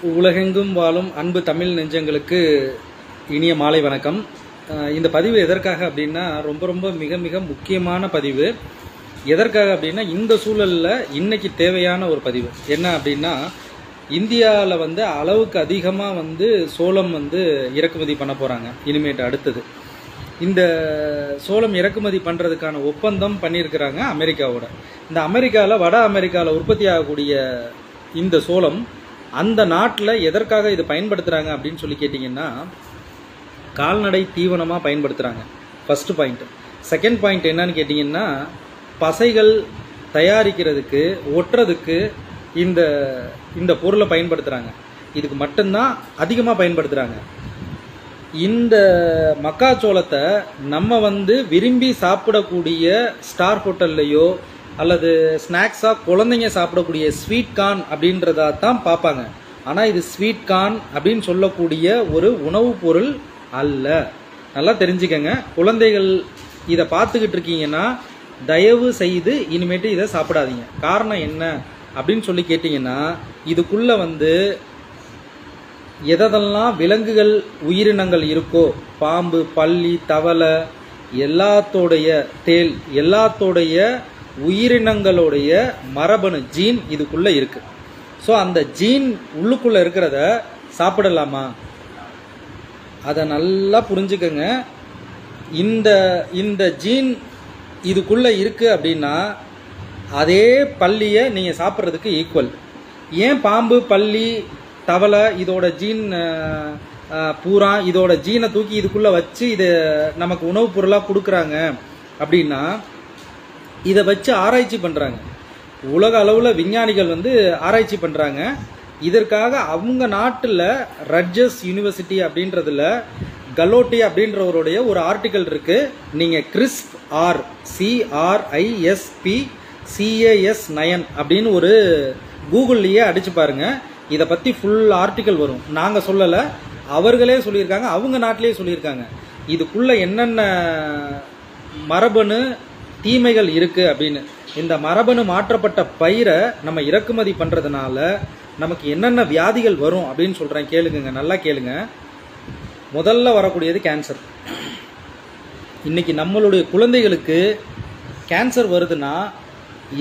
உலகெங்கும் வாழும் அன்பு தமிழ் நெஞ்சங்களுக்கு இனிய மாலை வணக்கம். இந்த பதிவு எதற்காக அப்படின்னா ரொம்ப மிக மிக முக்கியமான பதிவு. எதற்காக அப்படின்னா இந்த சூழலில் இன்னைக்கு தேவையான ஒரு பதிவு என்ன அப்படின்னா, இந்தியாவில் அளவுக்கு அதிகமாக சோளம் இறக்குமதி பண்ண போகிறாங்க. இனிமேட்டு அடுத்தது இந்த சோளம் இறக்குமதி பண்ணுறதுக்கான ஒப்பந்தம் பண்ணியிருக்கிறாங்க அமெரிக்காவோட. இந்த அமெரிக்காவில் வட அமெரிக்காவில் உற்பத்தி ஆகக்கூடிய இந்த சோளம் அந்த நாட்டில் எதற்காக இதை பயன்படுத்துகிறாங்க அப்படின்னு சொல்லி கேட்டிங்கன்னா, கால்நடை தீவனமாக பயன்படுத்துகிறாங்க. First point. செகண்ட் பாயிண்ட் என்னன்னு கேட்டிங்கன்னா, பசைகள் தயாரிக்கிறதுக்கு ஒட்டுறதுக்கு இந்த பொருளை பயன்படுத்துகிறாங்க. இதுக்கு மட்டும்தான் அதிகமாக பயன்படுத்துகிறாங்க. இந்த மக்காச்சோளத்தை நம்ம விரும்பி சாப்பிடக்கூடிய ஸ்டார் ஹோட்டல்லையோ அல்லது ஸ்நாக்ஸாக குழந்தைங்க சாப்பிடக்கூடிய ஸ்வீட் கார்ன் அப்படின்றதா தான் பார்ப்பாங்க. ஆனால் இது ஸ்வீட் கார்ன் அப்படின்னு சொல்லக்கூடிய ஒரு உணவுப் பொருள் அல்ல. நல்லா தெரிஞ்சுக்கங்க. குழந்தைகள் இதை பார்த்துக்கிட்டு இருக்கீங்கன்னா தயவு செய்து இனிமேட்டு இதை சாப்பிடாதீங்க. காரணம் என்ன அப்படின்னு சொல்லி கேட்டிங்கன்னா, இதுக்குள்ளே எதெல்லாம் விலங்குகள் உயிரினங்கள் இருக்கோ, பாம்பு, பல்லி, தவளை, எல்லாத்தோடைய தேல், எல்லாத்தோடைய உயிரினங்களுடைய மரபணு ஜீன் இதுக்குள்ளே இருக்குது. ஸோ அந்த ஜீன் உள்ளுக்குள்ளே இருக்கிறத சாப்பிடலாமா? அதை நல்லா புரிஞ்சுக்கங்க. இந்த ஜீன் இதுக்குள்ளே இருக்குது அப்படின்னா அதே பல்லியை நீங்கள் சாப்பிட்றதுக்கு ஈக்குவல். ஏன் பாம்பு, பல்லி, தவளை இதோட ஜீன் பூரா இதோட ஜீனை தூக்கி இதுக்குள்ளே வச்சு இதை நமக்கு உணவுப் பொருளாக கொடுக்குறாங்க அப்படின்னா, இதை வச்சு ஆராய்ச்சி பண்ணுறாங்க. உலக அளவில் விஞ்ஞானிகள் ஆராய்ச்சி பண்ணுறாங்க. இதற்காக அவங்க நாட்டில் ரட்ஜஸ் யூனிவர்சிட்டி அப்படின்றதுல கலோட்டி அப்படின்றவருடைய ஒரு ஆர்டிக்கல் இருக்குது. நீங்கள் கிறிஸ்ப் CRISP-CAS9 அப்படின்னு ஒரு கூகுள்லேயே அடிச்சு பாருங்க. இதை பற்றி ஃபுல் ஆர்டிக்கல் வரும். நாங்கள் சொல்லலை, அவர்களே சொல்லியிருக்காங்க, அவங்க நாட்டிலே சொல்லியிருக்காங்க. இதுக்குள்ளே என்னென்ன மரபணு தீமைகள் இருக்குது அப்படின்னு. இந்த மரபணு மாற்றப்பட்ட பயிரை நம்ம இறக்குமதி பண்ணுறதுனால நமக்கு என்னென்ன வியாதிகள் வரும் அப்படின்னு சொல்கிறேன். கேளுங்க, நல்லா கேளுங்க. முதல்ல வரக்கூடியது கேன்சர். இன்னைக்கு நம்மளுடைய குழந்தைகளுக்கு கேன்சர் வருதுன்னா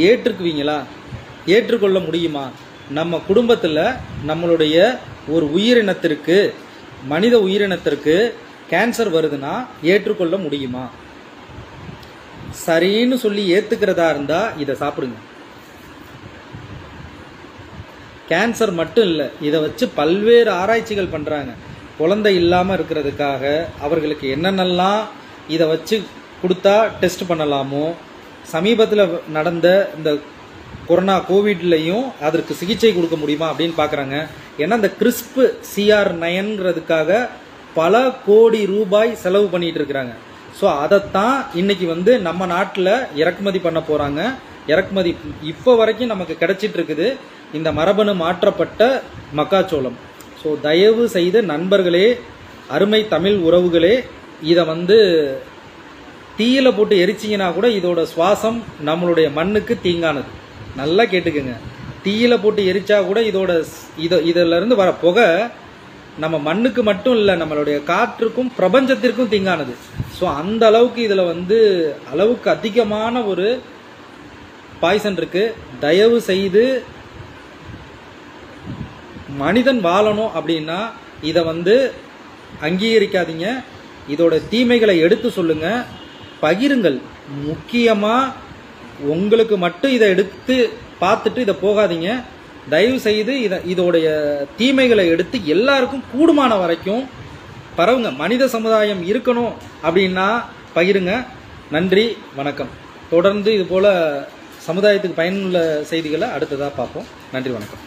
ஏற்றுக்குவீங்களா? ஏற்றுக்கொள்ள முடியுமா? நம்ம குடும்பத்தில் நம்மளுடைய ஒரு உயிரினத்திற்கு, மனித உயிரினத்திற்கு கேன்சர் வருதுன்னா ஏற்றுக்கொள்ள முடியுமா? சரின்னு சொல்லி ஏத்துக்கிறதா இருந்தா இதை சாப்பிடுங்க. கேன்சர் மட்டும் இல்லை, இதை வச்சு பல்வேறு ஆராய்ச்சிகள் பண்றாங்க. குழந்தை இல்லாமல் இருக்கிறதுக்காக அவர்களுக்கு என்னென்னலாம் இதை வச்சு கொடுத்தா டெஸ்ட் பண்ணலாமோ, சமீபத்தில் நடந்த இந்த கொரோனா கோவிட்லையும் அதற்கு சிகிச்சை கொடுக்க முடியுமா அப்படின்னு பார்க்குறாங்க. ஏன்னா இந்த கிறிஸ்ப் CR9ங்கிறதுக்காக பல கோடி ரூபாய் செலவு பண்ணிட்டு இருக்கிறாங்க. ஸோ அதைத்தான் இன்னைக்கு நம்ம நாட்டில் இறக்குமதி பண்ண போகிறாங்க. இறக்குமதி இப்போ வரைக்கும் நமக்கு கிடைச்சிட்டு இருக்குது இந்த மரபணு மாற்றப்பட்ட மக்காச்சோளம். ஸோ தயவு செய்து நண்பர்களே, அருமை தமிழ் உறவுகளே, இதை தீயில போட்டு எரிச்சிங்கன்னா கூட இதோட சுவாசம் நம்மளுடைய மண்ணுக்கு தீங்கானது. நல்லா கேட்டுக்குங்க. தீயில போட்டு எரிச்சா கூட இதிலிருந்து வர புகை நம்ம மண்ணுக்கு மட்டும் இல்லை, நம்மளுடைய காற்றுக்கும் பிரபஞ்சத்திற்கும் தீங்கானது. ஸோ அந்த அளவுக்கு இதில் அளவுக்கு அதிகமான ஒரு பாய்சன் இருக்கு. தயவு செய்து மனிதன் வாழணும் அப்படின்னா இதை அங்கீகரிக்காதீங்க. இதோட தீமைகளை எடுத்து சொல்லுங்க, பகிருங்கள். முக்கியமாக உங்களுக்கு மட்டும் இதை எடுத்து பார்த்துட்டு இதை போகாதீங்க. தயவு செய்து இதோடைய தீமைகளை எடுத்து எல்லாருக்கும் கூடுமான வரைக்கும் பரவுங்க. மனித சமுதாயம் இருக்கணும் அப்படின்னா பகிருங்க. நன்றி, வணக்கம். தொடர்ந்து இது போல சமுதாயத்துக்கு பயனுள்ள செய்திகளை அடுத்ததாக பார்ப்போம். நன்றி, வணக்கம்.